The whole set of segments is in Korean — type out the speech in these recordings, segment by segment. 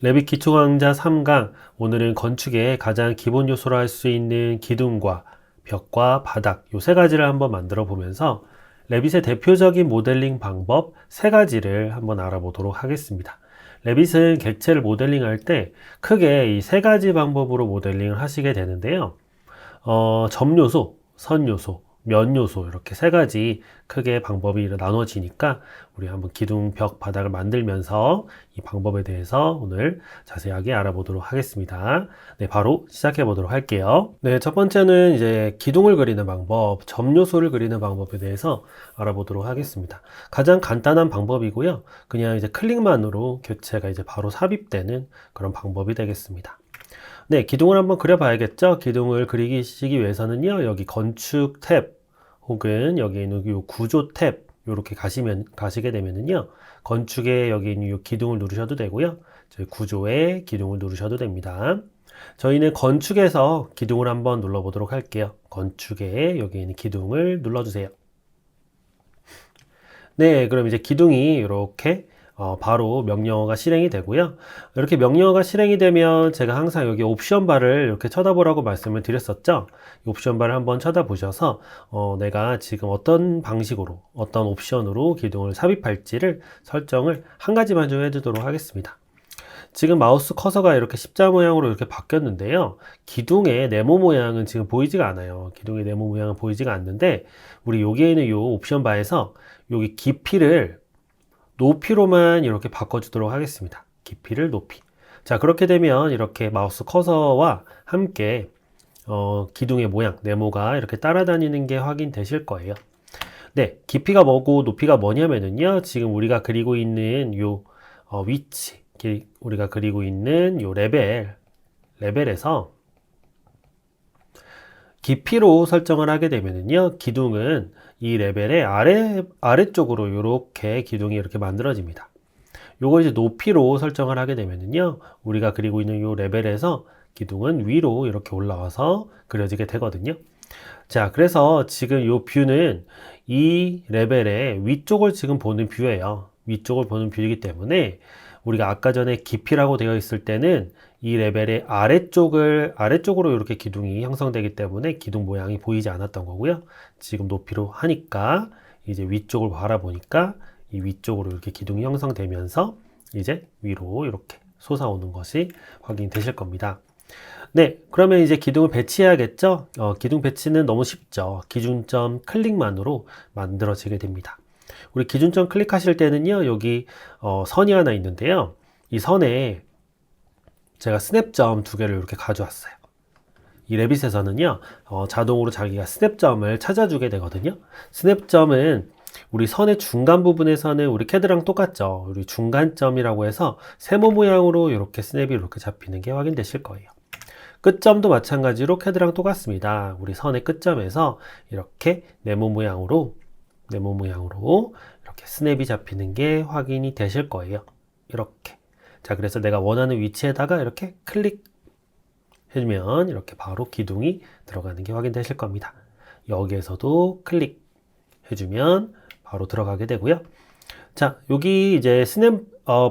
레빗 기초 강좌 3강, 오늘은 건축의 가장 기본 요소로 할 수 있는 기둥과 벽과 바닥 요 세 가지를 한번 만들어 보면서 레빗의 대표적인 모델링 방법 세 가지를 한번 알아보도록 하겠습니다. 레빗은 객체를 모델링할 때 크게 이 세 가지 방법으로 모델링을 하시게 되는데요. 점 요소, 선 요소, 면 요소 이렇게 세 가지 크게 방법이 나눠지니까 우리 한번 기둥, 벽, 바닥을 만들면서 이 방법에 대해서 오늘 자세하게 알아보도록 하겠습니다. 네, 바로 시작해 보도록 할게요. 네, 첫 번째는 이제 기둥을 그리는 방법, 점 요소를 그리는 방법에 대해서 알아보도록 하겠습니다. 가장 간단한 방법이고요. 그냥 이제 클릭만으로 객체가 이제 바로 삽입되는 그런 방법이 되겠습니다. 네, 기둥을 한번 그려봐야겠죠? 기둥을 그리시기 위해서는요, 여기 건축 탭, 혹은 여기 있는 이 구조 탭, 이렇게 가시게 되면은요, 건축에 여기 있는 이 기둥을 누르셔도 되고요, 저희 구조에 기둥을 누르셔도 됩니다. 저희는 건축에서 기둥을 한번 눌러보도록 할게요. 건축에 여기 있는 기둥을 눌러주세요. 네, 그럼 이제 기둥이 이렇게 바로 명령어가 실행이 되고요. 이렇게 명령어가 실행이 되면 제가 항상 여기 옵션 바를 이렇게 쳐다보라고 말씀을 드렸었죠. 이 옵션 바를 한번 쳐다보셔서 내가 지금 어떤 방식으로, 어떤 옵션으로 기둥을 삽입할지를 설정을 한 가지만 좀 해주도록 하겠습니다. 지금 마우스 커서가 이렇게 십자 모양으로 이렇게 바뀌었는데요. 기둥의 네모 모양은 지금 보이지가 않아요. 기둥의 네모 모양은 보이지가 않는데 우리 여기에 있는 이 옵션 바에서 여기 깊이를 높이로만 이렇게 바꿔주도록 하겠습니다. 깊이를 높이. 자, 그렇게 되면 이렇게 마우스 커서와 함께 기둥의 모양, 네모가 이렇게 따라다니는 게 확인되실 거예요. 네, 깊이가 뭐고 높이가 뭐냐면은요. 지금 우리가 그리고 있는 요 위치, 우리가 그리고 있는 요 레벨에서 깊이로 설정을 하게 되면은요, 기둥은 이 레벨의 아래쪽으로 이렇게 기둥이 이렇게 만들어집니다. 요거 이제 높이로 설정을 하게 되면은요, 우리가 그리고 있는 요 레벨에서 기둥은 위로 이렇게 올라와서 그려지게 되거든요. 자, 그래서 지금 요 뷰는 이 레벨의 위쪽을 지금 보는 뷰예요. 위쪽을 보는 뷰이기 때문에 우리가 아까 전에 깊이라고 되어 있을 때는 이 레벨의 아래쪽으로 이렇게 기둥이 형성되기 때문에 기둥 모양이 보이지 않았던 거고요. 지금 높이로 하니까 이제 위쪽을 바라보니까 이 위쪽으로 이렇게 기둥이 형성되면서 이제 위로 이렇게 솟아오는 것이 확인되실 겁니다. 네, 그러면 이제 기둥을 배치해야겠죠? 기둥 배치는 너무 쉽죠. 기준점 클릭만으로 만들어지게 됩니다. 우리 기준점 클릭하실 때는요, 여기 선이 하나 있는데요. 이 선에 제가 스냅점 두 개를 이렇게 가져왔어요. 이 레빗에서는요, 자동으로 자기가 스냅점을 찾아주게 되거든요. 스냅점은 우리 선의 중간 부분에서는 우리 캐드랑 똑같죠. 우리 중간점이라고 해서 세모 모양으로 이렇게 스냅이 이렇게 잡히는 게 확인되실 거예요. 끝점도 마찬가지로 캐드랑 똑같습니다. 우리 선의 끝점에서 이렇게 네모 모양으로 이렇게 스냅이 잡히는 게 확인이 되실 거예요. 이렇게. 자, 그래서 내가 원하는 위치에다가 이렇게 클릭 해주면 이렇게 바로 기둥이 들어가는 게 확인되실 겁니다. 여기에서도 클릭 해주면 바로 들어가게 되고요. 자, 여기 이제 스냅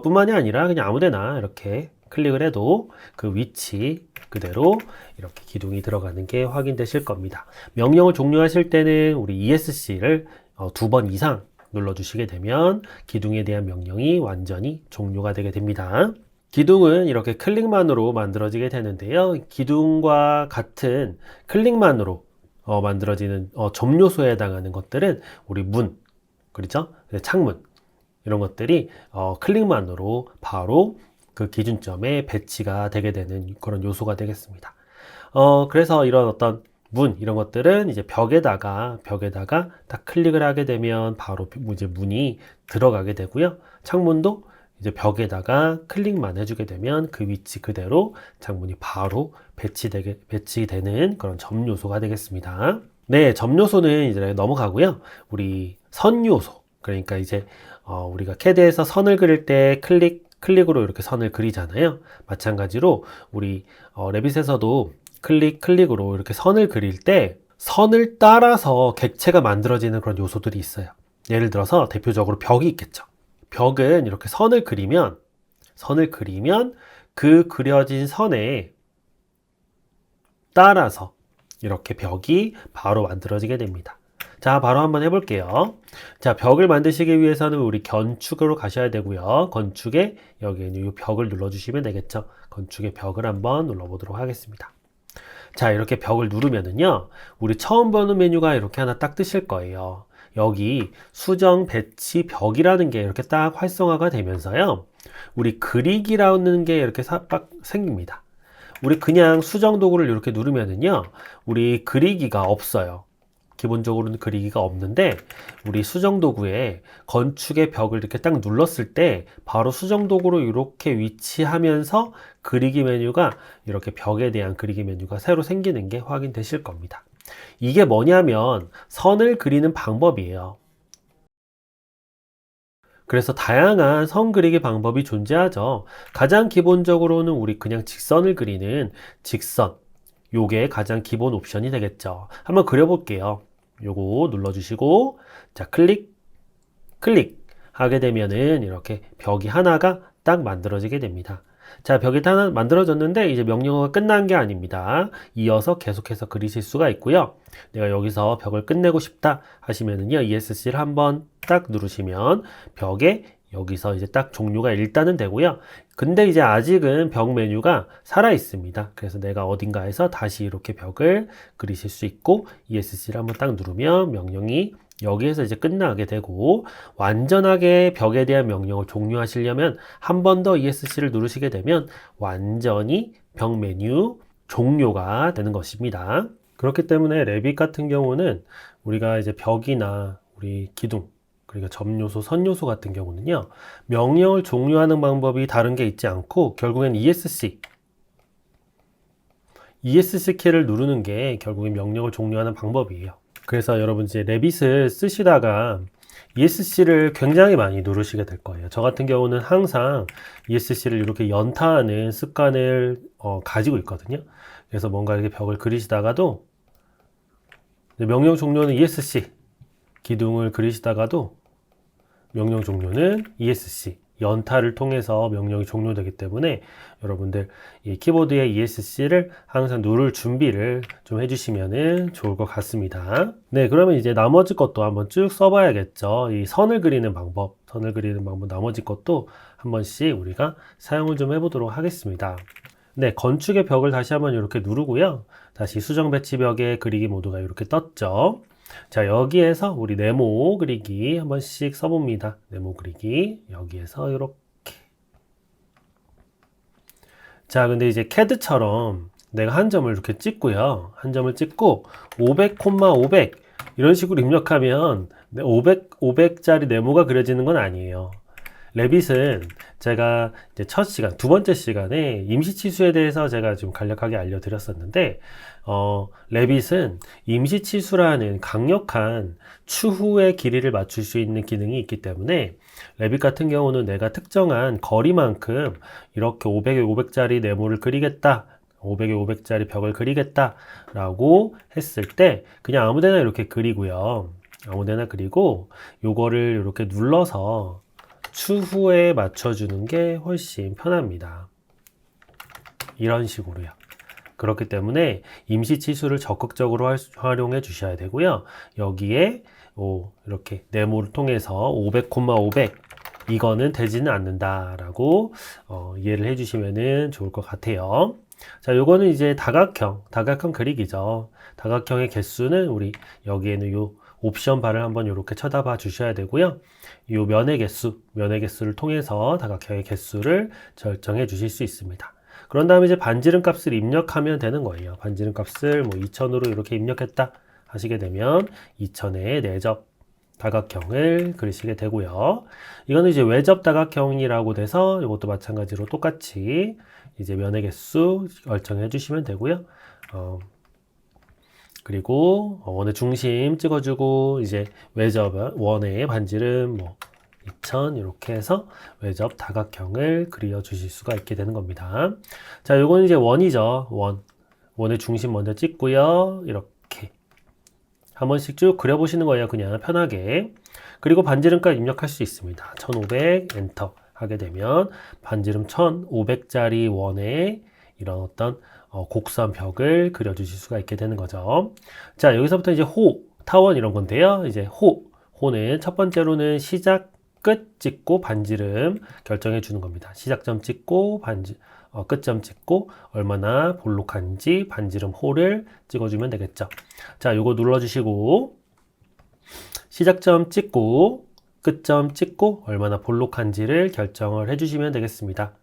뿐만이 아니라 그냥 아무데나 이렇게 클릭을 해도 그 위치 그대로 이렇게 기둥이 들어가는 게 확인되실 겁니다. 명령을 종료하실 때는 우리 ESC를 2번 이상 눌러주시게 되면 기둥에 대한 명령이 완전히 종료가 되게 됩니다. 기둥은 이렇게 클릭만으로 만들어지게 되는데요. 기둥과 같은 클릭만으로 만들어지는 점 요소에 해당하는 것들은 우리 문, 그렇죠? 창문 이런 것들이 클릭만으로 바로 그 기준점에 배치가 되게 되는 그런 요소가 되겠습니다. 그래서 이런 어떤 문 이런 것들은 이제 벽에다가 딱 클릭을 하게 되면 바로 이제 문이 들어가게 되고요. 창문도 이제 벽에다가 클릭만 해주게 되면 그 위치 그대로 창문이 바로 배치되는 그런 점 요소가 되겠습니다. 네, 점 요소는 이제 넘어가고요. 우리 선 요소, 그러니까 이제 우리가 캐드에서 선을 그릴 때 클릭으로 이렇게 선을 그리잖아요. 마찬가지로 우리 레빗에서도 클릭으로 이렇게 선을 그릴 때 선을 따라서 객체가 만들어지는 그런 요소들이 있어요. 예를 들어서 대표적으로 벽이 있겠죠. 벽은 이렇게 선을 그리면 그 그려진 선에 따라서 이렇게 벽이 바로 만들어지게 됩니다. 자, 바로 한번 해볼게요. 자, 벽을 만드시기 위해서는 우리 건축으로 가셔야 되고요. 건축에 여기에는 이 벽을 눌러주시면 되겠죠. 건축의 벽을 한번 눌러보도록 하겠습니다. 자, 이렇게 벽을 누르면은요, 우리 처음 보는 메뉴가 이렇게 하나 딱 뜨실 거예요. 여기 수정 배치 벽이라는 게 이렇게 딱 활성화가 되면서요, 우리 그리기라는 게 이렇게 딱 생깁니다. 우리 그냥 수정 도구를 이렇게 누르면은요, 우리 그리기가 없어요. 기본적으로는 그리기가 없는데, 우리 수정 도구에 건축의 벽을 이렇게 딱 눌렀을 때 바로 수정 도구로 이렇게 위치하면서 그리기 메뉴가, 이렇게 벽에 대한 그리기 메뉴가 새로 생기는 게 확인되실 겁니다. 이게 뭐냐면 선을 그리는 방법이에요. 그래서 다양한 선 그리기 방법이 존재하죠. 가장 기본적으로는 우리 그냥 직선을 그리는 직선, 요게 가장 기본 옵션이 되겠죠. 한번 그려볼게요. 요거 눌러주시고, 자, 클릭 하게 되면은 이렇게 벽이 하나가 딱 만들어지게 됩니다. 자, 벽이 하나 만들어졌는데 이제 명령어가 끝난 게 아닙니다. 이어서 계속해서 그리실 수가 있고요. 내가 여기서 벽을 끝내고 싶다 하시면은요, ESC를 한번 딱 누르시면 벽에 여기서 이제 딱 종료가 일단은 되고요. 근데 이제 아직은 벽 메뉴가 살아 있습니다. 그래서 내가 어딘가에서 다시 이렇게 벽을 그리실 수 있고, ESC를 한번 딱 누르면 명령이 여기에서 이제 끝나게 되고, 완전하게 벽에 대한 명령을 종료하시려면 한 번 더 ESC를 누르시게 되면 완전히 벽 메뉴 종료가 되는 것입니다. 그렇기 때문에 레빗 같은 경우는 우리가 이제 벽이나 우리 기둥, 그러니까 점 요소, 선 요소 같은 경우는요, 명령을 종료하는 방법이 다른 게 있지 않고 결국엔 ESC 키를 누르는 게 결국엔 명령을 종료하는 방법이에요. 그래서 여러분 이제 레빗을 쓰시다가 ESC를 굉장히 많이 누르시게 될 거예요. 저 같은 경우는 항상 ESC를 이렇게 연타하는 습관을 가지고 있거든요. 그래서 뭔가 이렇게 벽을 그리시다가도 명령 종료는 ESC, 기둥을 그리시다가도 명령 종료는 ESC, 연타를 통해서 명령이 종료되기 때문에 여러분들 이 키보드에 ESC를 항상 누를 준비를 좀 해주시면 좋을 것 같습니다. 네, 그러면 이제 나머지 것도 한번 쭉 써봐야겠죠. 이 선을 그리는 방법 나머지 것도 한 번씩 우리가 사용을 좀 해보도록 하겠습니다. 네, 건축의 벽을 다시 한번 이렇게 누르고요. 다시 수정 배치 벽의 그리기 모드가 이렇게 떴죠. 자, 여기에서 우리 네모 그리기 한 번씩 써봅니다. 네모 그리기 여기에서 이렇게. 자, 근데 이제 CAD처럼 내가 한 점을 이렇게 찍고요. 한 점을 찍고 500, 500 이런 식으로 입력하면 500짜리 네모가 그려지는 건 아니에요. 레빗은 제가 이제 첫 시간, 두 번째 시간에 임시치수에 대해서 제가 좀 간략하게 알려드렸었는데, 레빗은 임시치수라는 강력한 추후의 길이를 맞출 수 있는 기능이 있기 때문에, 레빗 같은 경우는 내가 특정한 거리만큼 이렇게 500에 500짜리 네모를 그리겠다, 500에 500짜리 벽을 그리겠다 라고 했을 때 그냥 아무데나 이렇게 그리고요. 아무데나 그리고 요거를 이렇게 눌러서 추후에 맞춰주는 게 훨씬 편합니다. 이런 식으로요. 그렇기 때문에 임시치수를 적극적으로 활용해 주셔야 되고요. 여기에 이렇게 네모를 통해서 500, 500 이거는 되지는 않는다라고 이해를 해주시면 좋을 것 같아요. 자, 요거는 이제 다각형 그리기죠. 다각형의 개수는 우리 여기에는 요 옵션 바를 한번 이렇게 쳐다봐 주셔야 되고요. 이 면의 개수를 통해서 다각형의 개수를 설정해 주실 수 있습니다. 그런 다음에 이제 반지름 값을 입력하면 되는 거예요. 반지름 값을 뭐 2000으로 이렇게 입력했다 하시게 되면 2000의 내접 다각형을 그리시게 되고요. 이거는 이제 외접 다각형이라고 돼서 이것도 마찬가지로 똑같이 이제 면의 개수 설정해 주시면 되고요. 그리고 원의 중심 찍어주고 이제 외접 원의 반지름 뭐 2000 이렇게 해서 외접 다각형을 그려 주실 수가 있게 되는 겁니다. 자, 요거는 이제 원이죠. 원의 중심 먼저 찍고요. 이렇게 한 번씩 쭉 그려보시는 거예요. 그냥 편하게. 그리고 반지름까지 입력할 수 있습니다. 1500 엔터 하게 되면 반지름 1500짜리 원에 이런 어떤 곡선 벽을 그려주실 수가 있게 되는 거죠. 자, 여기서부터 이제 타원 이런 건데요. 이제 호는 첫 번째로는 시작, 끝 찍고 반지름 결정해 주는 겁니다. 시작점 찍고 끝점 찍고 얼마나 볼록한지 반지름 호를 찍어주면 되겠죠. 자, 요거 눌러주시고 시작점 찍고 끝점 찍고 얼마나 볼록한지를 결정을 해주시면 되겠습니다.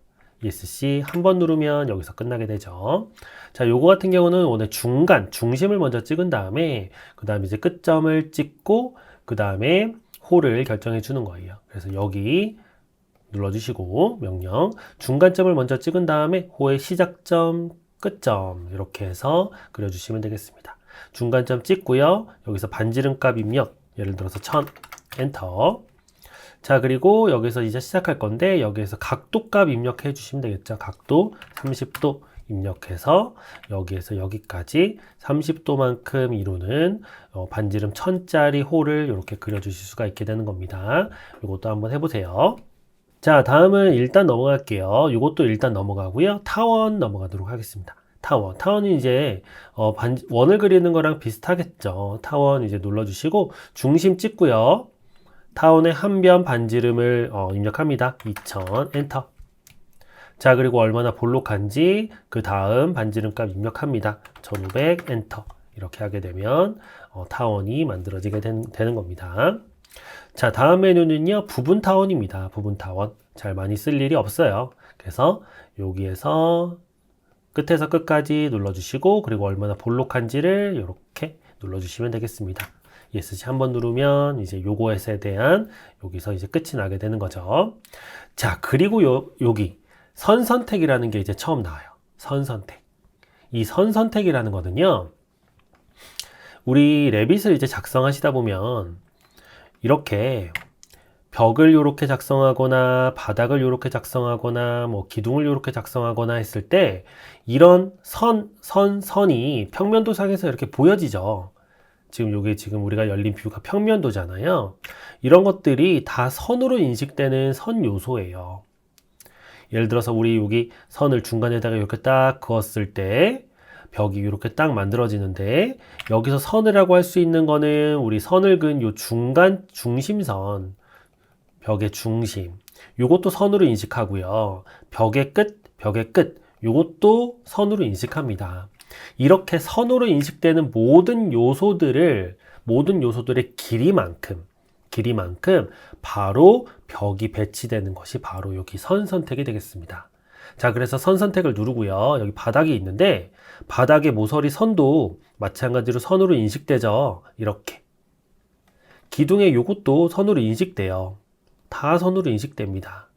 ESC 한 번 누르면 여기서 끝나게 되죠. 자, 요거 같은 경우는 오늘 중심을 먼저 찍은 다음에 그 다음에 이제 끝점을 찍고 그 다음에 호를 결정해 주는 거예요. 그래서 여기 눌러주시고 명령 중간점을 먼저 찍은 다음에 호의 시작점, 끝점 이렇게 해서 그려주시면 되겠습니다. 중간점 찍고요. 여기서 반지름 값 입력 예를 들어서 1000 엔터. 자, 그리고 여기서 이제 시작할 건데 여기에서 각도 값 입력해 주시면 되겠죠. 각도 30도 입력해서 여기에서 여기까지 30도만큼 이루는 반지름 1000짜리 호를 이렇게 그려주실 수가 있게 되는 겁니다. 이것도 한번 해보세요. 자, 다음은 일단 넘어갈게요. 이것도 일단 넘어가고요. 타원 넘어가도록 하겠습니다. 타원은 이제 원을 그리는 거랑 비슷하겠죠. 타원 이제 눌러주시고 중심 찍고요. 타원의 한 변 반지름을 입력합니다. 2000 엔터. 자, 그리고 얼마나 볼록한지 그 다음 반지름 값 입력합니다. 1500 엔터. 이렇게 하게 되면 타원이 만들어지게 되는 겁니다. 자, 다음 메뉴는요. 부분 타원입니다. 부분 타원. 잘 많이 쓸 일이 없어요. 그래서 여기에서 끝에서 끝까지 눌러주시고 그리고 얼마나 볼록한지를 이렇게 눌러주시면 되겠습니다. ESC 한번 누르면 이제 요거에 대한 여기서 이제 끝이 나게 되는 거죠. 자, 그리고 여기 선 선택이라는 게 이제 처음 나와요. 선 선택. 이 선 선택이라는 거는요. 우리 레빗을 이제 작성하시다 보면 이렇게 벽을 이렇게 작성하거나 바닥을 이렇게 작성하거나 뭐 기둥을 이렇게 작성하거나 했을 때 이런 선이 평면도상에서 이렇게 보여지죠. 지금 우리가 열린 뷰가 평면도잖아요. 이런 것들이 다 선으로 인식되는 선 요소예요. 예를 들어서 우리 여기 선을 중간에다가 이렇게 딱 그었을 때 벽이 이렇게 딱 만들어지는데 여기서 선이라고 할 수 있는 거는 우리 선을 그은 요 중심선 벽의 중심 요것도 선으로 인식하고요. 벽의 끝 요것도 선으로 인식합니다. 이렇게 선으로 인식되는 모든 요소들의 길이만큼 바로 벽이 배치되는 것이 바로 여기 선 선택이 되겠습니다. 자, 그래서 선 선택을 누르고요. 여기 바닥이 있는데 바닥의 모서리 선도 마찬가지로 선으로 인식되죠. 이렇게. 기둥의 요것도 선으로 인식돼요. 다 선으로 인식됩니다.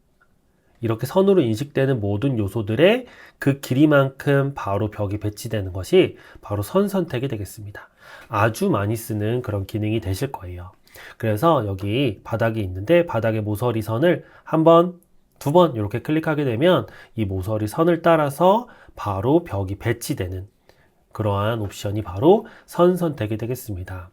이렇게 선으로 인식되는 모든 요소들의 그 길이만큼 바로 벽이 배치되는 것이 바로 선 선택이 되겠습니다. 아주 많이 쓰는 그런 기능이 되실 거예요. 그래서 여기 바닥이 있는데 바닥의 모서리 선을 한 번, 두 번 이렇게 클릭하게 되면 이 모서리 선을 따라서 바로 벽이 배치되는 그러한 옵션이 바로 선 선택이 되겠습니다.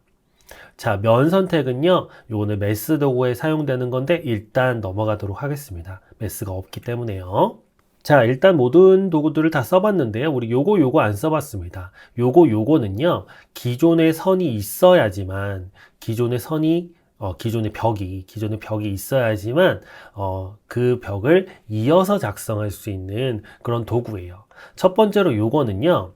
자, 면 선택은요, 요거는 메스 도구에 사용되는 건데 일단 넘어가도록 하겠습니다. 메스가 없기 때문에요. 자, 일단 모든 도구들을 다 써봤는데요. 우리 요거 안 써봤습니다. 요거는요, 기존의 선이 있어야지만, 기존의 벽이 있어야지만, 그 벽을 이어서 작성할 수 있는 그런 도구예요. 첫 번째로 요거는요,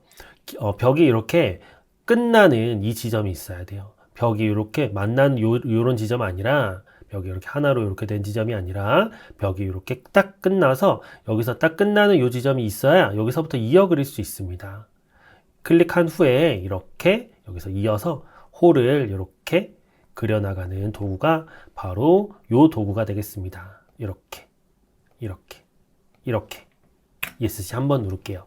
벽이 이렇게 끝나는 이 지점이 있어야 돼요. 벽이 이렇게 만난 요런 지점 아니라 벽이 이렇게 하나로 이렇게 된 지점이 아니라 벽이 이렇게 딱 끝나서 여기서 딱 끝나는 요 지점이 있어야 여기서부터 이어 그릴 수 있습니다. 클릭한 후에 이렇게 여기서 이어서 홀을 이렇게 그려나가는 도구가 바로 요 도구가 되겠습니다. 이렇게 ESC 한번 누를게요.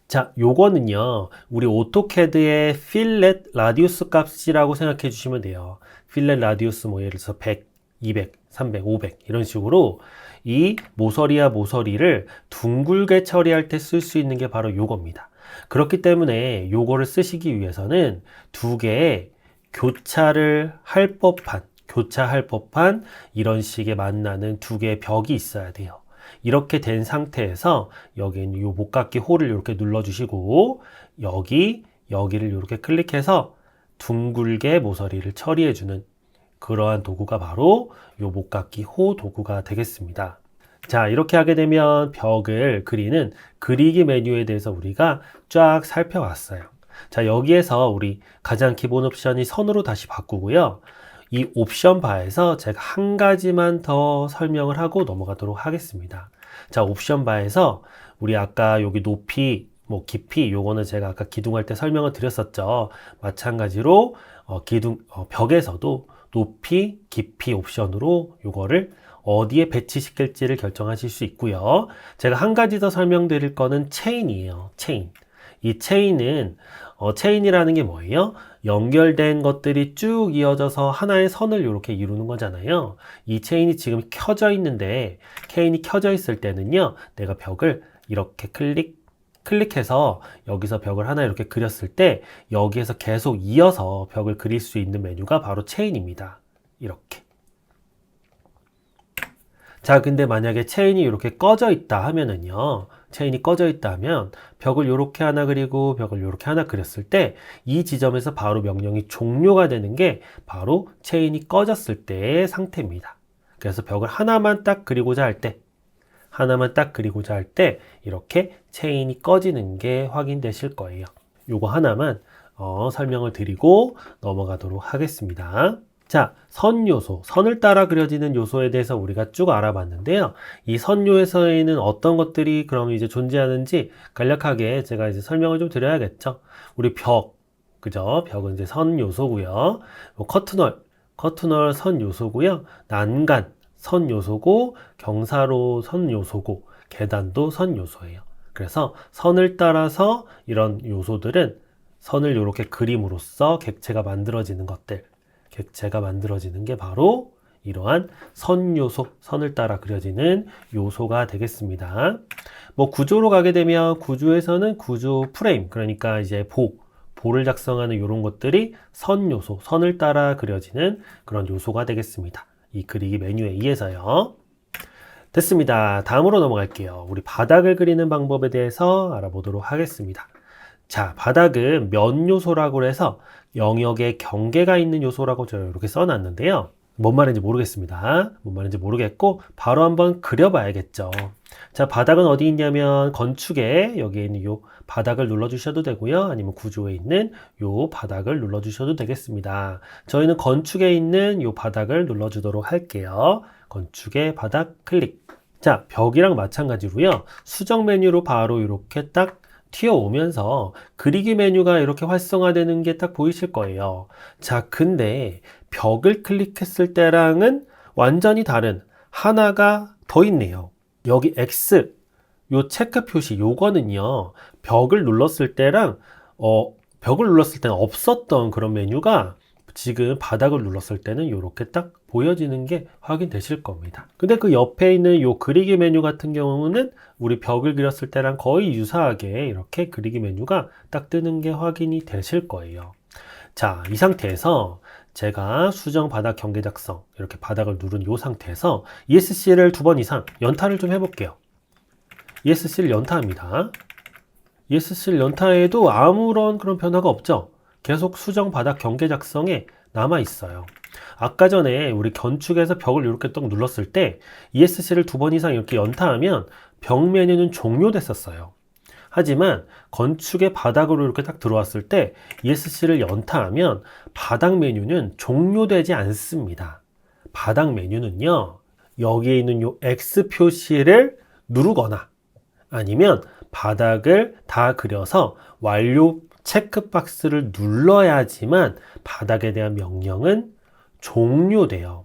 자, 요거는요, 우리 오토캐드의 필렛 라디우스 값이라고 생각해 주시면 돼요. 필렛 라디우스 뭐 예를 들어서 100, 200, 300, 500 이런 식으로 이 모서리와 모서리를 둥글게 처리할 때 쓸 수 있는 게 바로 요겁니다. 그렇기 때문에 요거를 쓰시기 위해서는 두 개의 교차를 할 법한 교차할 법한 이런 식의 만나는 두 개의 벽이 있어야 돼요. 이렇게 된 상태에서 여기는 이 목깎이 홀을 이렇게 눌러주시고 여기를 이렇게 클릭해서 둥글게 모서리를 처리해주는 그러한 도구가 바로 이 목깎이 호 도구가 되겠습니다. 자, 이렇게 하게 되면 벽을 그리는 그리기 메뉴에 대해서 우리가 쫙 살펴봤어요. 자, 여기에서 우리 가장 기본 옵션이 선으로 다시 바꾸고요. 이 옵션 바에서 제가 한 가지만 더 설명을 하고 넘어가도록 하겠습니다. 자, 옵션 바에서 우리 아까 여기 높이, 깊이, 요거는 제가 아까 기둥할 때 설명을 드렸었죠. 마찬가지로 벽에서도 높이, 깊이 옵션으로 요거를 어디에 배치시킬지를 결정하실 수 있고요. 제가 한 가지 더 설명드릴 거는 체인이에요. 체인. 이 체인은 체인이라는 게 뭐예요? 연결된 것들이 쭉 이어져서 하나의 선을 이렇게 이루는 거잖아요. 이 체인이 지금 켜져 있는데 체인이 켜져 있을 때는요, 내가 벽을 이렇게 클릭해서 여기서 벽을 하나 이렇게 그렸을 때 여기에서 계속 이어서 벽을 그릴 수 있는 메뉴가 바로 체인입니다. 이렇게. 자, 근데 만약에 체인이 이렇게 꺼져 있다 하면은요, 체인이 꺼져 있다 하면 벽을 이렇게 하나 그리고 벽을 이렇게 하나 그렸을 때 이 지점에서 바로 명령이 종료가 되는 게 바로 체인이 꺼졌을 때의 상태입니다. 그래서 벽을 하나만 딱 그리고자 할 때 이렇게 체인이 꺼지는 게 확인되실 거예요. 요거 하나만 설명을 드리고 넘어가도록 하겠습니다. 자, 선 요소, 선을 따라 그려지는 요소에 대해서 우리가 쭉 알아봤는데요. 이 선 요소에는 어떤 것들이 그럼 이제 존재하는지 간략하게 제가 이제 설명을 좀 드려야겠죠. 우리 벽, 그죠? 벽은 이제 선 요소고요. 커튼월 선 요소고요. 난간 선 요소고, 경사로 선 요소고, 계단도 선 요소예요. 그래서 선을 따라서 이런 요소들은 선을 이렇게 그림으로써 객체가 만들어지는 게 바로 이러한 선 요소, 선을 따라 그려지는 요소가 되겠습니다. 구조로 가게 되면 구조에서는 구조 프레임, 그러니까 이제 보를 작성하는 이런 것들이 선 요소, 선을 따라 그려지는 그런 요소가 되겠습니다. 이 그리기 메뉴에 의해서요. 됐습니다. 다음으로 넘어갈게요. 우리 바닥을 그리는 방법에 대해서 알아보도록 하겠습니다. 자, 바닥은 면 요소라고 해서 영역의 경계가 있는 요소라고 제가 이렇게 써놨는데요. 뭔 말인지 모르겠습니다. 뭔 말인지 모르겠고 바로 한번 그려봐야겠죠. 자, 바닥은 어디 있냐면 건축에 여기에 있는 요 바닥을 눌러주셔도 되고요. 아니면 구조에 있는 요 바닥을 눌러주셔도 되겠습니다. 저희는 건축에 있는 요 바닥을 눌러주도록 할게요. 건축의 바닥 클릭. 자, 벽이랑 마찬가지로요. 수정 메뉴로 바로 이렇게 딱 튀어오면서 그리기 메뉴가 이렇게 활성화되는 게 딱 보이실 거예요. 자, 근데 벽을 클릭했을 때랑은 완전히 다른 하나가 더 있네요. 여기 X, 요 체크 표시, 요거는요, 벽을 눌렀을 때는 없었던 그런 메뉴가 지금 바닥을 눌렀을 때는 이렇게 딱 보여지는 게 확인되실 겁니다. 근데 그 옆에 있는 요 그리기 메뉴 같은 경우는 우리 벽을 그렸을 때랑 거의 유사하게 이렇게 그리기 메뉴가 딱 뜨는 게 확인이 되실 거예요. 자, 이 상태에서 제가 수정 바닥 경계 작성 이렇게 바닥을 누른 이 상태에서 ESC를 2번 이상 연타를 좀 해볼게요. ESC를 연타합니다. ESC를 연타해도 아무런 그런 변화가 없죠. 계속 수정 바닥 경계 작성에 남아 있어요. 아까 전에 우리 건축에서 벽을 이렇게 딱 눌렀을 때 ESC를 2번 이상 이렇게 연타하면 벽 메뉴는 종료됐었어요. 하지만 건축의 바닥으로 이렇게 딱 들어왔을 때 ESC를 연타하면 바닥 메뉴는 종료되지 않습니다. 바닥 메뉴는요, 여기에 있는 요 X 표시를 누르거나 아니면 바닥을 다 그려서 완료 체크박스를 눌러야지만 바닥에 대한 명령은 종료돼요.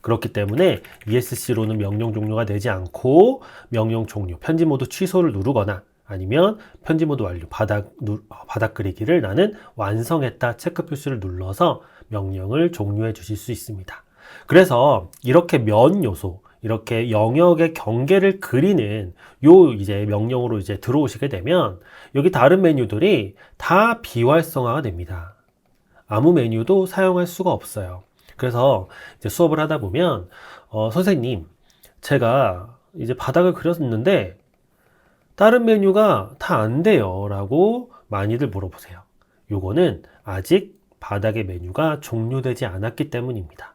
그렇기 때문에 ESC로는 명령 종료가 되지 않고 명령 종료, 편집 모드 취소를 누르거나 아니면 편집 모드 완료, 바닥 그리기를 나는 완성했다 체크 표시를 눌러서 명령을 종료해 주실 수 있습니다. 그래서 이렇게 면 요소, 이렇게 영역의 경계를 그리는 요 이제 명령으로 이제 들어오시게 되면 여기 다른 메뉴들이 다 비활성화가 됩니다. 아무 메뉴도 사용할 수가 없어요. 그래서 이제 수업을 하다 보면 선생님, 제가 이제 바닥을 그렸는데 다른 메뉴가 다 안 돼요 라고 많이들 물어보세요. 요거는 아직 바닥의 메뉴가 종료되지 않았기 때문입니다.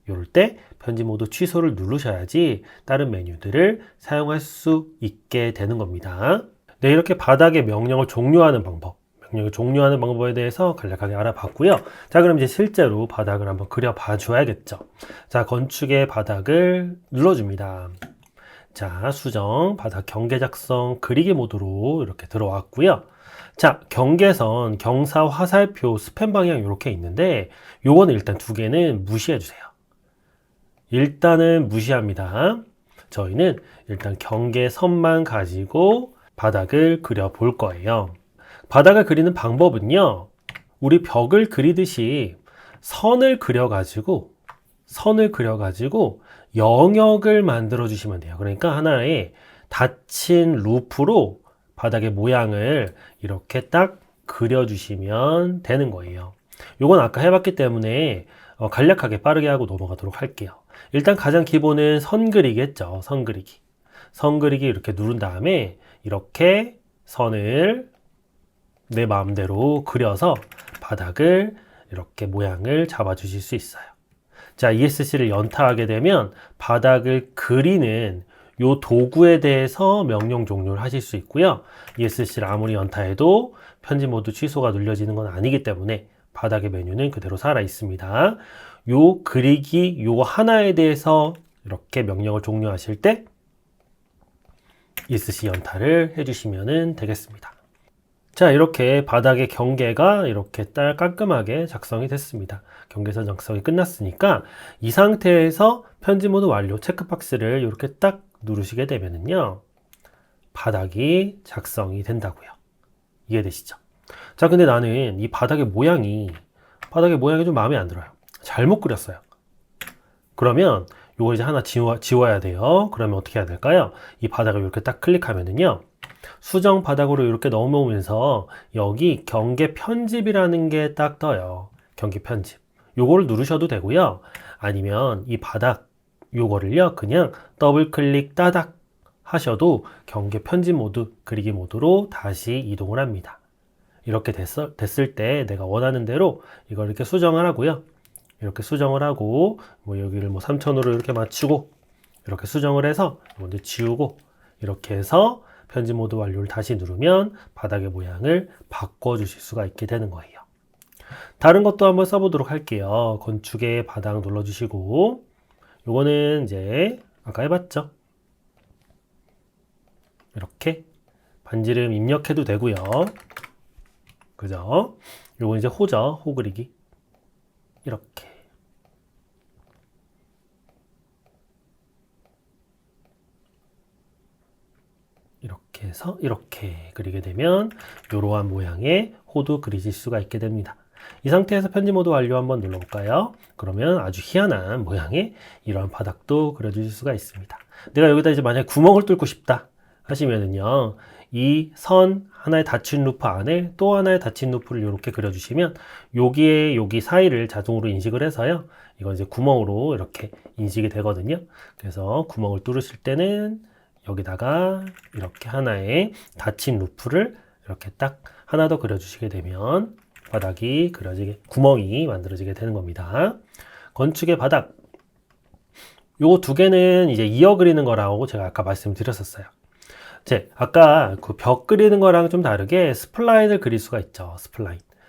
이럴 때 편집 모드 취소를 누르셔야지 다른 메뉴들을 사용할 수 있게 되는 겁니다. 네, 이렇게 바닥의 명령을 종료하는 방법에 대해서 간략하게 알아봤고요. 자, 그럼 이제 실제로 바닥을 한번 그려봐 줘야겠죠. 자, 건축의 바닥을 눌러줍니다. 자, 수정, 바닥 경계 작성, 그리기 모드로 이렇게 들어왔고요. 자, 경계선, 경사, 화살표, 스팸 방향 이렇게 있는데 요거는 일단 두 개는 무시해 주세요. 일단은 무시합니다. 저희는 일단 경계선만 가지고 바닥을 그려 볼 거예요. 바닥을 그리는 방법은요, 우리 벽을 그리듯이 선을 그려가지고 영역을 만들어 주시면 돼요. 그러니까 하나의 닫힌 루프로 바닥의 모양을 이렇게 딱 그려주시면 되는 거예요. 요건 아까 해봤기 때문에 간략하게 빠르게 하고 넘어가도록 할게요. 일단 가장 기본은 선 그리기겠죠. 선 그리기 이렇게 누른 다음에 이렇게 선을 내 마음대로 그려서 바닥을 이렇게 모양을 잡아 주실 수 있어요. 자, ESC를 연타하게 되면 바닥을 그리는 요 도구에 대해서 명령 종료를 하실 수 있고요. ESC를 아무리 연타해도 편집 모드 취소가 눌려지는 건 아니기 때문에 바닥의 메뉴는 그대로 살아 있습니다. 요 그리기 요 하나에 대해서 이렇게 명령을 종료하실 때 ESC 연타를 해주시면 되겠습니다. 자, 이렇게 바닥의 경계가 이렇게 딱 깔끔하게 작성이 됐습니다. 경계선 작성이 끝났으니까 이 상태에서 편집 모드 완료 체크박스를 이렇게 딱 누르시게 되면은요, 바닥이 작성이 된다고요. 이해되시죠? 자, 근데 나는 이 바닥의 모양이 좀 마음에 안 들어요. 잘못 그렸어요. 그러면 이거 이제 하나 지워야 돼요. 그러면 어떻게 해야 될까요? 이 바닥을 이렇게 딱 클릭하면은요, 수정 바닥으로 이렇게 넘어오면서 여기 경계 편집이라는 게 딱 떠요. 경계 편집. 요거를 누르셔도 되고요. 아니면 이 바닥 요거를요, 그냥 더블 클릭 따닥 하셔도 경계 편집 모드, 그리기 모드로 다시 이동을 합니다. 이렇게 됐을 때 내가 원하는 대로 이걸 이렇게 수정을 하고요. 이렇게 수정을 하고 뭐 여기를 뭐 3000으로 이렇게 맞추고 이렇게 수정을 해서 먼저 지우고 이렇게 해서 편집 모드 완료를 다시 누르면 바닥의 모양을 바꿔 주실 수가 있게 되는 거예요. 다른 것도 한번 써보도록 할게요. 건축의 바닥 눌러 주시고 요거는 이제 아까 해봤죠. 이렇게 반지름 입력해도 되고요. 그죠? 요거 이제 호죠. 호 그리기. 이렇게. 이렇게 해서 이렇게 그리게 되면 이러한 모양의 호도 그리실 수가 있게 됩니다. 이 상태에서 편집 모드 완료 한번 눌러볼까요? 그러면 아주 희한한 모양의 이러한 바닥도 그려주실 수가 있습니다. 내가 여기다 이제 만약에 구멍을 뚫고 싶다 하시면은요, 이 선 하나의 닫힌 루프 안에 또 하나의 닫힌 루프를 이렇게 그려주시면 여기 사이를 자동으로 인식을 해서요, 이건 이제 구멍으로 이렇게 인식이 되거든요. 그래서 구멍을 뚫으실 때는 여기다가 이렇게 하나의 닫힌 루프를 이렇게 딱 하나 더 그려주시게 되면 바닥이 구멍이 만들어지게 되는 겁니다. 건축의 바닥. 요거 두 개는 이제 이어 그리는 거라고 제가 아까 말씀드렸었어요. 아까 그 벽 그리는 거랑 좀 다르게 스플라인을 그릴 수가 있죠.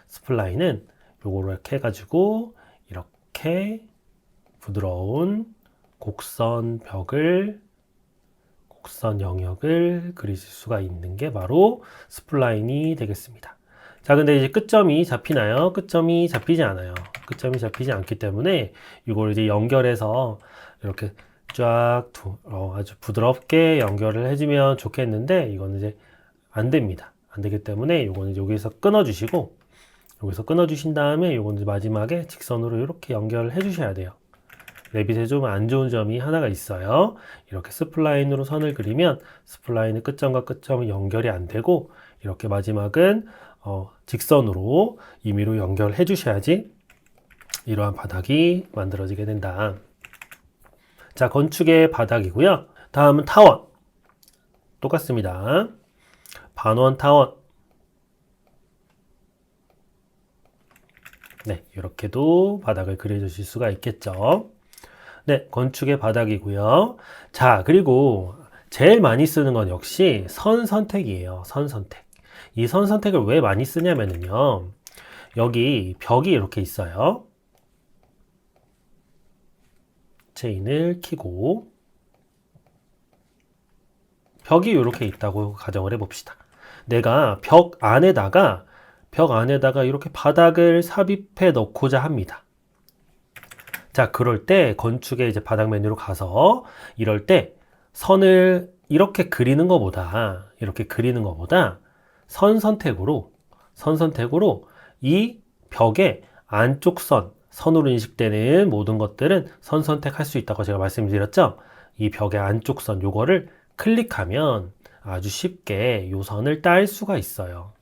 스플라인은 요거를 이렇게 해가지고 이렇게 부드러운 곡선 영역을 그리실 수가 있는 게 바로 스플라인이 되겠습니다. 자, 근데 이제 끝점이 잡히나요? 끝점이 잡히지 않아요. 끝점이 잡히지 않기 때문에 이걸 이제 연결해서 이렇게 쫙 아주 부드럽게 연결을 해주면 좋겠는데 이거는 이제 안 됩니다. 안 되기 때문에 이거는 여기서 끊어주시고 여기서 끊어주신 다음에 이거는 이제 마지막에 직선으로 이렇게 연결을 해주셔야 돼요. 레빗에 좀 안 좋은 점이 하나가 있어요. 이렇게 스플라인으로 선을 그리면 스플라인의 끝점과 끝점이 연결이 안 되고 이렇게 마지막은 직선으로 임의로 연결해 주셔야지 이러한 바닥이 만들어지게 된다. 자, 건축의 바닥이고요. 다음은 타원. 똑같습니다. 반원 타원. 네, 이렇게도 바닥을 그려주실 수가 있겠죠. 네, 건축의 바닥이고요. 자, 그리고 제일 많이 쓰는 건 역시 선 선택이에요. 선 선택. 이 선 선택을 왜 많이 쓰냐면요. 여기 벽이 이렇게 있어요. 체인을 켜고 벽이 이렇게 있다고 가정을 해봅시다. 내가 벽 안에다가 이렇게 바닥을 삽입해 넣고자 합니다. 자, 그럴 때 건축의 이제 바닥 메뉴로 가서 이럴 때 선을 이렇게 그리는 것보다 선 선택으로 이 벽의 안쪽 선으로 인식되는 모든 것들은 선 선택할 수 있다고 제가 말씀드렸죠. 이 벽의 안쪽 선 요거를 클릭하면 아주 쉽게 요 선을 딸 수가 있어요.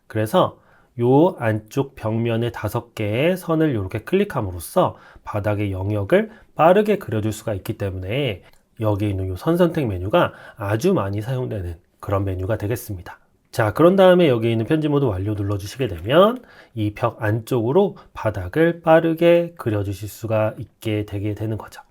그래서 요 안쪽 벽면에 5개의 선을 이렇게 클릭함으로써 바닥의 영역을 빠르게 그려줄 수가 있기 때문에 여기 있는 요 선 선택 메뉴가 아주 많이 사용되는 그런 메뉴가 되겠습니다. 자, 그런 다음에 여기 있는 편집 모드 완료 눌러주시게 되면 이 벽 안쪽으로 바닥을 빠르게 그려주실 수가 있게 되게 되는 거죠.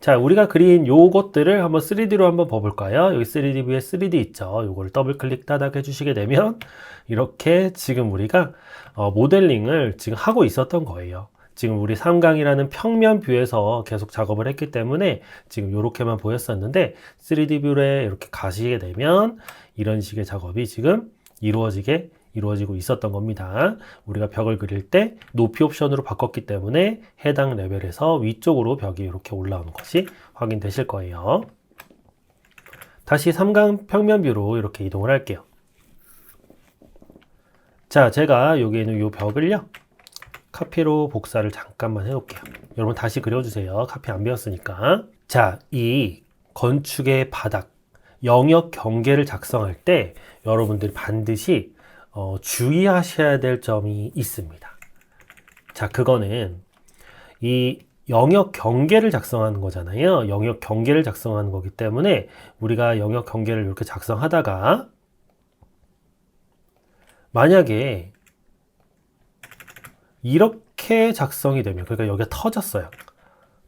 자, 우리가 그린 요것들을 한번 3D로 한번 봐볼까요? 여기 3D 뷰에 3D 있죠. 요거를 더블 클릭 따닥 해주시게 되면 이렇게 지금 우리가 모델링을 지금 하고 있었던 거예요. 지금 우리 3강이라는 평면 뷰에서 계속 작업을 했기 때문에 지금 이렇게만 보였었는데 3D 뷰에 이렇게 가시게 되면 이런 식의 작업이 지금 이루어지고 있었던 겁니다. 우리가 벽을 그릴 때 높이 옵션으로 바꿨기 때문에 해당 레벨에서 위쪽으로 벽이 이렇게 올라오는 것이 확인되실 거예요. 다시 3강 평면 뷰로 이렇게 이동을 할게요. 자, 제가 여기 있는 이 벽을요. 카피로 복사를 잠깐만 해놓을게요. 여러분 다시 그려주세요. 카피 안 배웠으니까. 자, 이 건축의 바닥, 영역 경계를 작성할 때 여러분들이 반드시 주의하셔야 될 점이 있습니다. 자, 그거는 이 영역 경계를 작성하는 거잖아요. 영역 경계를 작성하는 거기 때문에 우리가 영역 경계를 이렇게 작성하다가 만약에 이렇게 작성이 되면, 그러니까 여기가 터졌어요.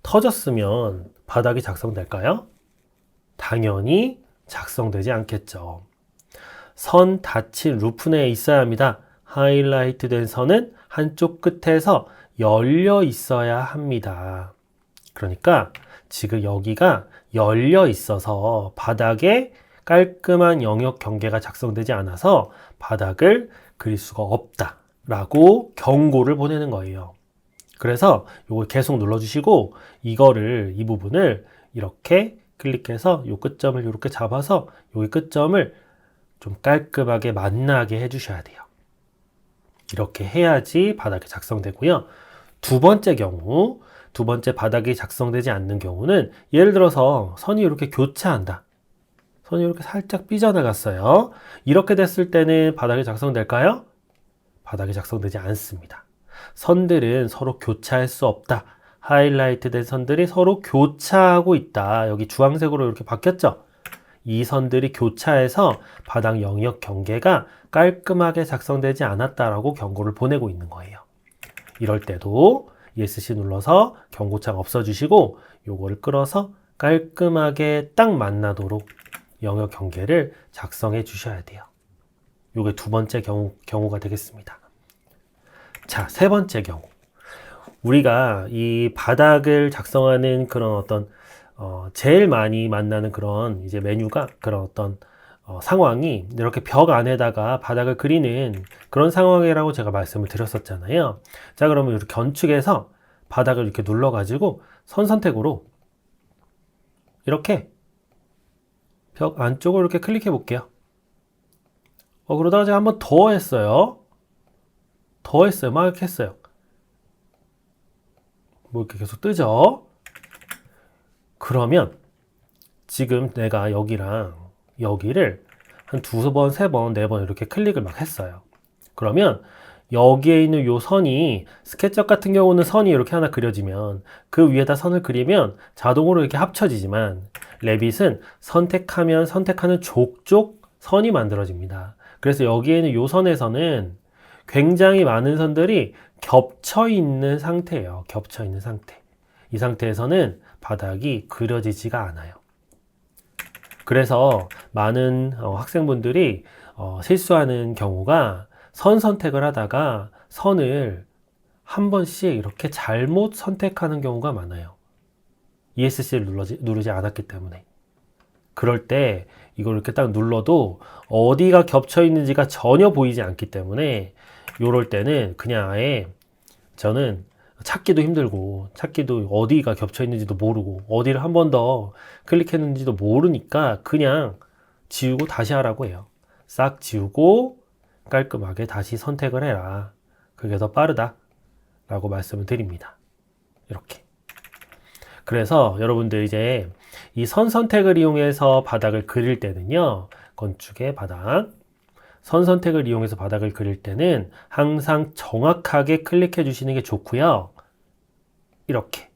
터졌으면 바닥이 작성될까요? 당연히 작성되지 않겠죠. 선 닫힌 루프 내에 있어야 합니다. 하이라이트 된 선은 한쪽 끝에서 열려 있어야 합니다. 그러니까 지금 여기가 열려 있어서 바닥에 깔끔한 영역 경계가 작성되지 않아서 바닥을 그릴 수가 없다 라고 경고를 보내는 거예요. 그래서 이걸 계속 눌러주시고 이 부분을 이렇게 클릭해서 이 끝점을 이렇게 잡아서 여기 끝점을 좀 깔끔하게 만나게 해주셔야 돼요. 이렇게 해야지 바닥이 작성되고요. 두 번째 바닥이 작성되지 않는 경우는 예를 들어서 선이 이렇게 교차한다. 선이 이렇게 살짝 삐져나갔어요. 이렇게 됐을 때는 바닥이 작성될까요? 바닥이 작성되지 않습니다. 선들은 서로 교차할 수 없다. 하이라이트 된 선들이 서로 교차하고 있다. 여기 주황색으로 이렇게 바뀌었죠? 이 선들이 교차해서 바닥 영역 경계가 깔끔하게 작성되지 않았다라고 경고를 보내고 있는 거예요. 이럴 때도 ESC 눌러서 경고창 없애주시고 요거를 끌어서 깔끔하게 딱 만나도록 영역 경계를 작성해 주셔야 돼요. 요게 두 번째 경우가 되겠습니다. 자, 세 번째 경우. 우리가 이 바닥을 작성하는 그런 어떤 제일 많이 만나는 그런 이제 메뉴가 그런 어떤 상황이 이렇게 벽 안에다가 바닥을 그리는 그런 상황이라고 제가 말씀을 드렸었잖아요. 자, 그러면 이렇게 건축에서 바닥을 이렇게 눌러가지고 선 선택으로 이렇게 벽 안쪽으로 이렇게 클릭해 볼게요. 그러다가 제가 한번 더 했어요. 막 이렇게 했어요. 뭐 이렇게 계속 뜨죠? 그러면 지금 내가 여기랑 여기를 한 2번, 3번, 4번 이렇게 클릭을 막 했어요. 그러면 여기에 있는 요 선이 스케치업 같은 경우는 선이 이렇게 하나 그려지면 그 위에다 선을 그리면 자동으로 이렇게 합쳐지지만 레빗은 선택하면 선택하는 족족 선이 만들어집니다. 그래서 여기에 있는 요 선에서는 굉장히 많은 선들이 겹쳐 있는 상태예요. 겹쳐 있는 상태. 이 상태에서는 바닥이 그려지지가 않아요. 그래서 많은 학생분들이 실수하는 경우가 선 선택을 하다가 선을 한 번씩 이렇게 잘못 선택하는 경우가 많아요. ESC를 누르지 않았기 때문에. 그럴 때 이걸 이렇게 딱 눌러도 어디가 겹쳐 있는지가 전혀 보이지 않기 때문에 이럴 때는 그냥 아예 저는 찾기도 힘들고 찾기도 어디가 겹쳐 있는지도 모르고 어디를 한 번 더 클릭했는지도 모르니까 그냥 지우고 다시 하라고 해요. 싹 지우고 깔끔하게 다시 선택을 해라. 그게 더 빠르다 라고 말씀을 드립니다. 이렇게. 그래서 여러분들 이제 이 선 선택을 이용해서 바닥을 그릴 때는요, 건축의 바닥 선 선택을 이용해서 바닥을 그릴 때는 항상 정확하게 클릭해 주시는 게 좋고요. 이렇게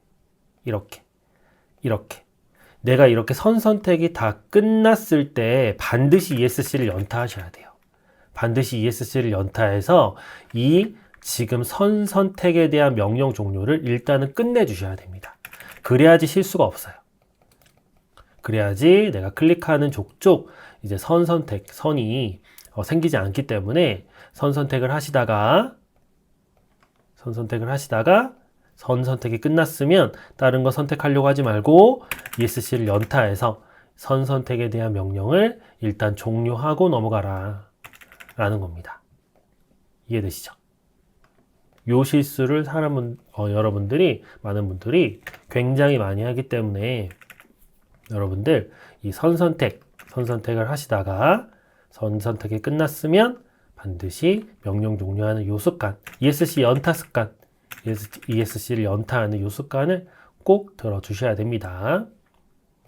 내가 이렇게 선 선택이 다 끝났을 때 반드시 ESC를 연타하셔야 돼요. 반드시 ESC를 연타해서 이 지금 선 선택에 대한 명령 종료를 일단은 끝내 주셔야 됩니다. 그래야지 실수가 없어요. 그래야지 내가 클릭하는 족족 이제 선 선택, 선이 생기지 않기 때문에 선 선택을 하시다가 선 선택이 끝났으면 다른 거 선택하려고 하지 말고 ESC를 연타해서 선 선택에 대한 명령을 일단 종료하고 넘어가라 라는 겁니다. 이해되시죠? 요 실수를 여러분들이 많은 분들이 굉장히 많이 하기 때문에 여러분들 이 선 선택을 하시다가 선 선택이 끝났으면 반드시 명령 종료하는 요 습관, ESC 연타 습관, ESC를 연타하는 요 습관을 꼭 들어주셔야 됩니다.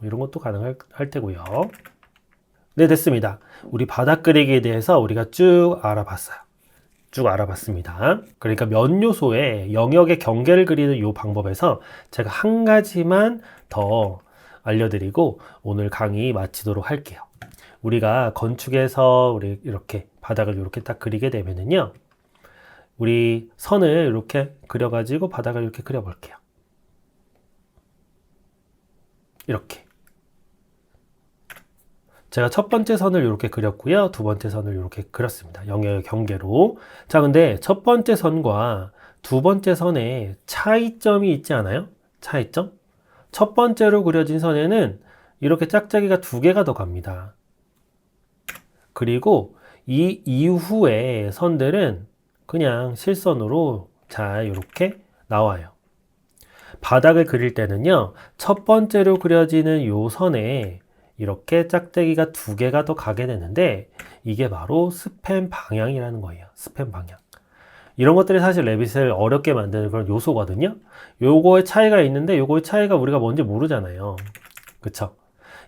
이런 것도 가능할 테고요. 네, 됐습니다. 우리 바닥 그리기에 대해서 우리가 쭉 알아봤습니다. 그러니까 면 요소의 영역의 경계를 그리는 이 방법에서 제가 한 가지만 더 알려드리고 오늘 강의 마치도록 할게요. 우리가 건축에서 우리 이렇게 바닥을 이렇게 딱 그리게 되면은요, 우리 선을 이렇게 그려가지고 바닥을 이렇게 그려볼게요. 이렇게. 제가 첫 번째 선을 이렇게 그렸고요. 두 번째 선을 이렇게 그렸습니다. 영역의 경계로. 자, 근데 첫 번째 선과 두 번째 선에 차이점이 있지 않아요? 차이점? 첫 번째로 그려진 선에는 이렇게 짝짝이가 두 개가 더 갑니다. 그리고 이 이후의 선들은 그냥 실선으로 잘 이렇게 나와요. 바닥을 그릴 때는요, 첫 번째로 그려지는 요 선에 이렇게 짝대기가 두 개가 더 가게 되는데 이게 바로 스팸 방향이라는 거예요. 스팸 방향. 이런 것들이 사실 레빗을 어렵게 만드는 그런 요소거든요. 요거의 차이가 있는데 요거의 차이가 우리가 뭔지 모르잖아요. 그쵸?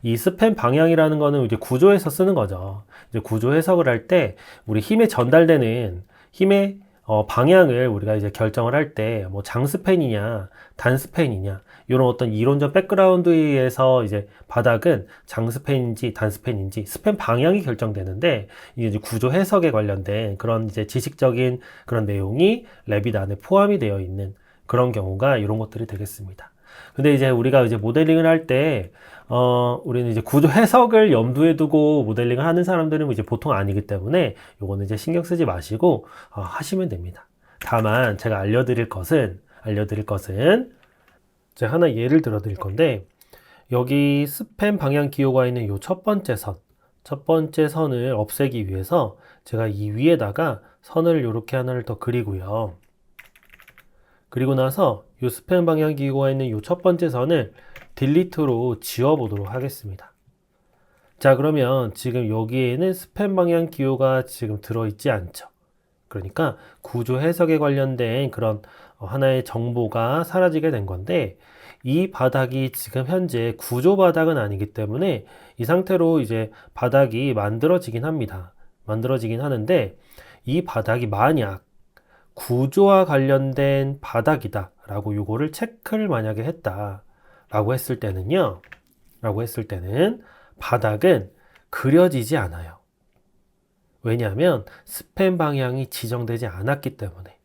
이 스팸 방향이라는 거는 이제 구조에서 쓰는 거죠. 이제 구조 해석을 할 때 우리 힘에 전달되는 힘의 방향을 우리가 이제 결정을 할 때 뭐 장스팬이냐 단스팬이냐 이런 어떤 이론적 백그라운드에 의해서 이제 바닥은 장스팬인지 단스팬인지 스팬 방향이 결정되는데 이게 이제 구조 해석에 관련된 그런 이제 지식적인 그런 내용이 레빗 안에 포함이 되어 있는 그런 경우가 이런 것들이 되겠습니다. 근데 이제 우리가 이제 모델링을 할 때 우리는 이제 구조 해석을 염두에 두고 모델링을 하는 사람들은 이제 보통 아니기 때문에 요거는 이제 신경 쓰지 마시고 하시면 됩니다. 다만 제가 알려드릴 것은 제가 하나 예를 들어 드릴 건데 여기 스팸 방향 기호가 있는 요 첫 번째 선을 없애기 위해서 제가 이 위에다가 선을 이렇게 하나를 더 그리고요. 그리고 나서 요 스팸 방향 기호가 있는 요 첫 번째 선을 딜리트로 지워보도록 하겠습니다. 자, 그러면 지금 여기에는 스팸 방향 기호가 지금 들어있지 않죠. 그러니까 구조 해석에 관련된 그런 하나의 정보가 사라지게 된 건데 이 바닥이 지금 현재 구조 바닥은 아니기 때문에 이 상태로 이제 바닥이 만들어지긴 합니다. 만들어지긴 하는데 이 바닥이 만약 구조와 관련된 바닥이다 라고 요거를 체크를 만약에 했다 라고 했을 때는요, 바닥은 그려지지 않아요. 왜냐하면 스팸 방향이 지정되지 않았기 때문에.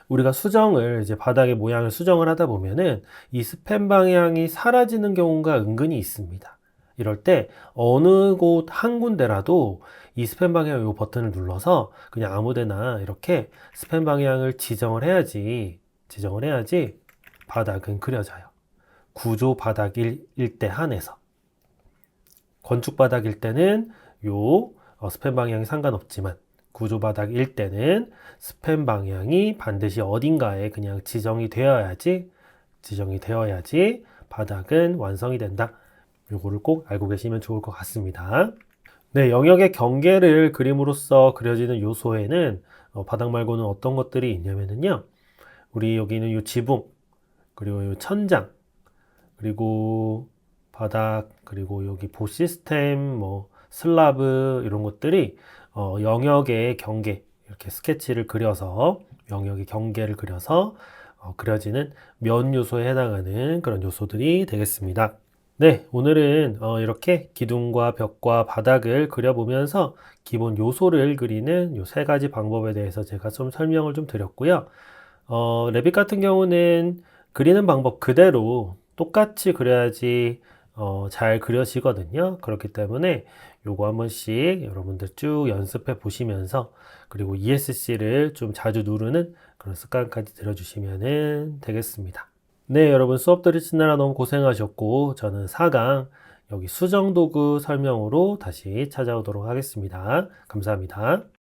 우리가 수정을, 이제 바닥의 모양을 수정을 하다 보면은 이 스팸 방향이 사라지는 경우가 은근히 있습니다. 이럴 때 어느 곳 한 군데라도 이 스팸 방향 요 버튼을 눌러서 그냥 아무 데나 이렇게 스팸 방향을 지정을 해야지 바닥은 그려져요. 구조 바닥일 때 한해서. 건축 바닥일 때는 요 스팸 방향이 상관없지만 구조 바닥일 때는 스팸 방향이 반드시 어딘가에 그냥 지정이 되어야지 바닥은 완성이 된다. 요거를 꼭 알고 계시면 좋을 것 같습니다. 네, 영역의 경계를 그림으로써 그려지는 요소에는 바닥 말고는 어떤 것들이 있냐면요. 우리 여기는 요 지붕, 그리고 요 천장, 그리고 바닥, 그리고 여기 보 시스템, 뭐 슬라브 이런 것들이 영역의 경계, 이렇게 스케치를 그려서 영역의 경계를 그려서 그려지는 면 요소에 해당하는 그런 요소들이 되겠습니다. 네, 오늘은 이렇게 기둥과 벽과 바닥을 그려보면서 기본 요소를 그리는 요 세 가지 방법에 대해서 제가 좀 설명을 좀 드렸고요. 레빗 같은 경우는 그리는 방법 그대로 똑같이 그려야지 잘 그려지거든요. 그렇기 때문에 요거 한 번씩 여러분들 쭉 연습해 보시면서, 그리고 ESC를 좀 자주 누르는 그런 습관까지 들여주시면 되겠습니다. 네, 여러분 수업 들으시느라 너무 고생하셨고, 저는 4강 여기 수정도구 설명으로 다시 찾아오도록 하겠습니다. 감사합니다.